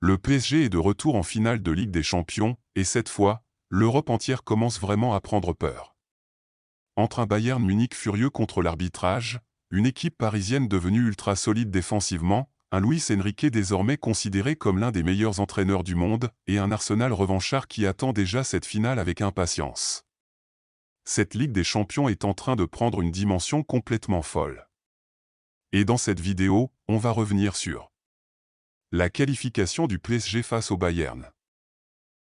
Le PSG est de retour en finale de Ligue des Champions, et cette fois, l'Europe entière commence vraiment à prendre peur. Entre un Bayern Munich furieux contre l'arbitrage, une équipe parisienne devenue ultra solide défensivement, un Luis Enrique désormais considéré comme l'un des meilleurs entraîneurs du monde, et un Arsenal revanchard qui attend déjà cette finale avec impatience. Cette Ligue des Champions est en train de prendre une dimension complètement folle. Et dans cette vidéo, on va revenir sur la qualification du PSG face au Bayern,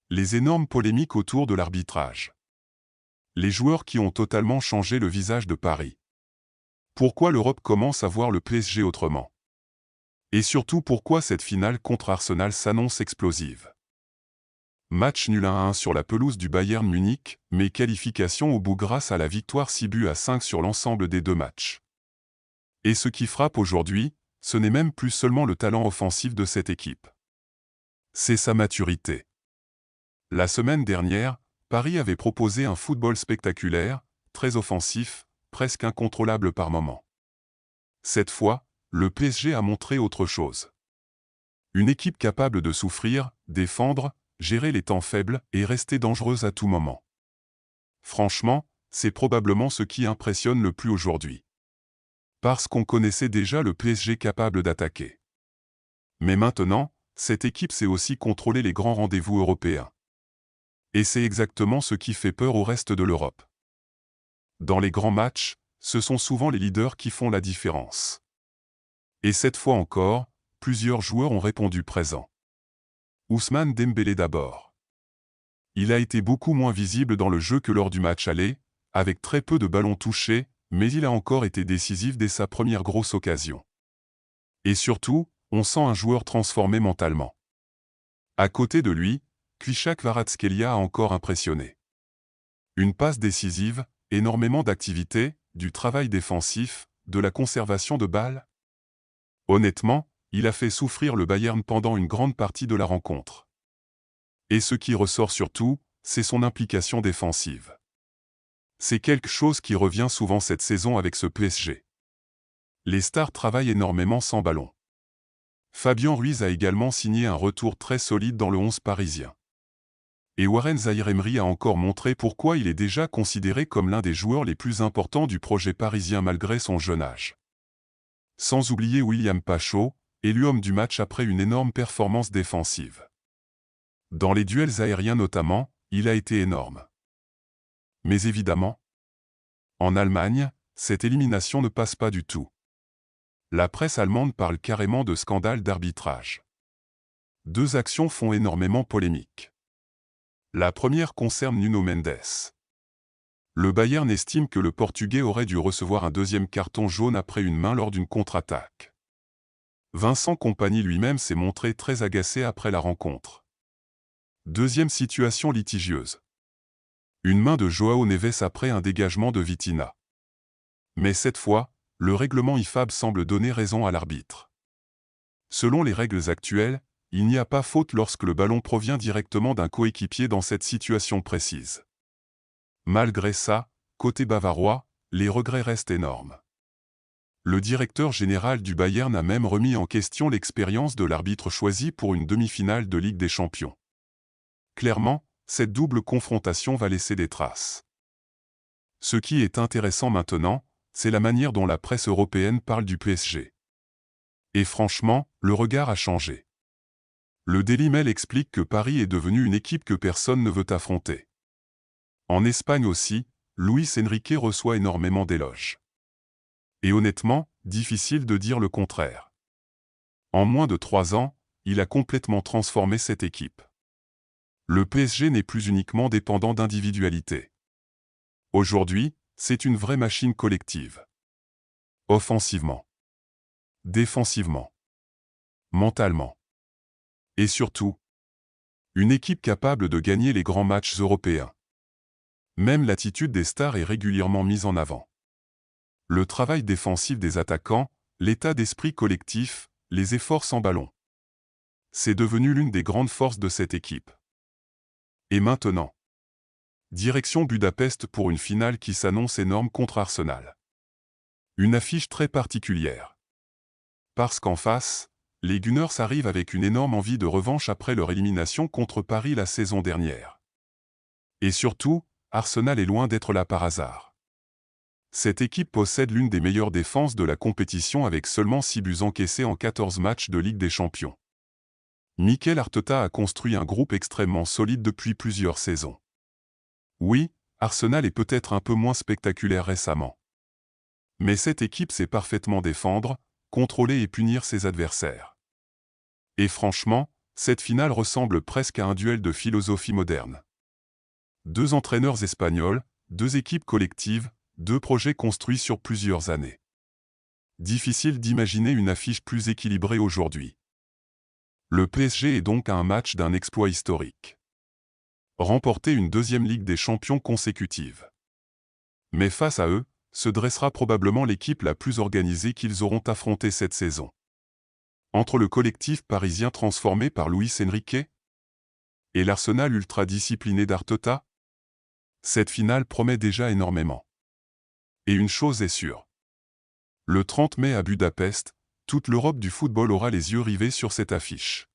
les énormes polémiques autour de l'arbitrage, les joueurs qui ont totalement changé le visage de Paris, pourquoi l'Europe commence à voir le PSG autrement, et surtout pourquoi cette finale contre Arsenal s'annonce explosive. Match nul 1-1 sur la pelouse du Bayern Munich, mais qualification au bout grâce à la victoire 6-5 sur l'ensemble des deux matchs. Et ce qui frappe aujourd'hui, ce n'est même plus seulement le talent offensif de cette équipe. C'est sa maturité. La semaine dernière, Paris avait proposé un football spectaculaire, très offensif, presque incontrôlable par moments. Cette fois, le PSG a montré autre chose. Une équipe capable de souffrir, défendre, gérer les temps faibles et rester dangereuse à tout moment. Franchement, c'est probablement ce qui impressionne le plus aujourd'hui. Parce qu'on connaissait déjà le PSG capable d'attaquer. Mais maintenant, cette équipe sait aussi contrôler les grands rendez-vous européens. Et c'est exactement ce qui fait peur au reste de l'Europe. Dans les grands matchs, ce sont souvent les leaders qui font la différence. Et cette fois encore, plusieurs joueurs ont répondu présent. Ousmane Dembélé d'abord. Il a été beaucoup moins visible dans le jeu que lors du match aller, avec très peu de ballons touchés, mais il a encore été décisif dès sa première grosse occasion. Et surtout, on sent un joueur transformé mentalement. À côté de lui, Kvaratskhelia a encore impressionné. Une passe décisive, énormément d'activité, du travail défensif, de la conservation de balles. Honnêtement, il a fait souffrir le Bayern pendant une grande partie de la rencontre. Et ce qui ressort surtout, c'est son implication défensive. C'est quelque chose qui revient souvent cette saison avec ce PSG. Les stars travaillent énormément sans ballon. Fabien Ruiz a également signé un retour très solide dans le 11 parisien. Et Warren Zaïre-Emery a encore montré pourquoi il est déjà considéré comme l'un des joueurs les plus importants du projet parisien malgré son jeune âge. Sans oublier William Pacho, élu homme du match après une énorme performance défensive. Dans les duels aériens notamment, il a été énorme. Mais évidemment, en Allemagne, cette élimination ne passe pas du tout. La presse allemande parle carrément de scandale d'arbitrage. Deux actions font énormément polémique. La première concerne Nuno Mendes. Le Bayern estime que le Portugais aurait dû recevoir un deuxième carton jaune après une main lors d'une contre-attaque. Vincent Kompany lui-même s'est montré très agacé après la rencontre. Deuxième situation litigieuse. Une main de João Neves après un dégagement de Vitinha. Mais cette fois, le règlement IFAB semble donner raison à l'arbitre. Selon les règles actuelles, il n'y a pas faute lorsque le ballon provient directement d'un coéquipier dans cette situation précise. Malgré ça, côté bavarois, les regrets restent énormes. Le directeur général du Bayern a même remis en question l'expérience de l'arbitre choisi pour une demi-finale de Ligue des Champions. Clairement, cette double confrontation va laisser des traces. Ce qui est intéressant maintenant, c'est la manière dont la presse européenne parle du PSG. Et franchement, le regard a changé. Le Daily Mail explique que Paris est devenu une équipe que personne ne veut affronter. En Espagne aussi, Luis Enrique reçoit énormément d'éloges. Et honnêtement, difficile de dire le contraire. En moins de 3 ans, il a complètement transformé cette équipe. Le PSG n'est plus uniquement dépendant d'individualité. Aujourd'hui, c'est une vraie machine collective. Offensivement. Défensivement. Mentalement. Et surtout, une équipe capable de gagner les grands matchs européens. Même l'attitude des stars est régulièrement mise en avant. Le travail défensif des attaquants, l'état d'esprit collectif, les efforts sans ballon. C'est devenu l'une des grandes forces de cette équipe. Et maintenant, direction Budapest pour une finale qui s'annonce énorme contre Arsenal. Une affiche très particulière. Parce qu'en face, Les Gunners arrivent avec une énorme envie de revanche après leur élimination contre Paris la saison dernière. Et surtout, Arsenal est loin d'être là par hasard. Cette équipe possède l'une des meilleures défenses de la compétition avec seulement 6 buts encaissés en 14 matchs de Ligue des Champions. Mikel Arteta a construit un groupe extrêmement solide depuis plusieurs saisons. Oui, Arsenal est peut-être un peu moins spectaculaire récemment. Mais cette équipe sait parfaitement défendre, contrôler et punir ses adversaires. Et franchement, cette finale ressemble presque à un duel de philosophie moderne. Deux entraîneurs espagnols, deux équipes collectives, deux projets construits sur plusieurs années. Difficile d'imaginer une affiche plus équilibrée aujourd'hui. Le PSG est donc à un match d'un exploit historique. Remporter une deuxième Ligue des Champions consécutive. Mais face à eux, se dressera probablement l'équipe la plus organisée qu'ils auront affrontée cette saison. Entre le collectif parisien transformé par Luis Enrique et l'Arsenal ultra-discipliné d'Arteta, cette finale promet déjà énormément. Et une chose est sûre. Le 30 mai à Budapest, toute l'Europe du football aura les yeux rivés sur cette affiche.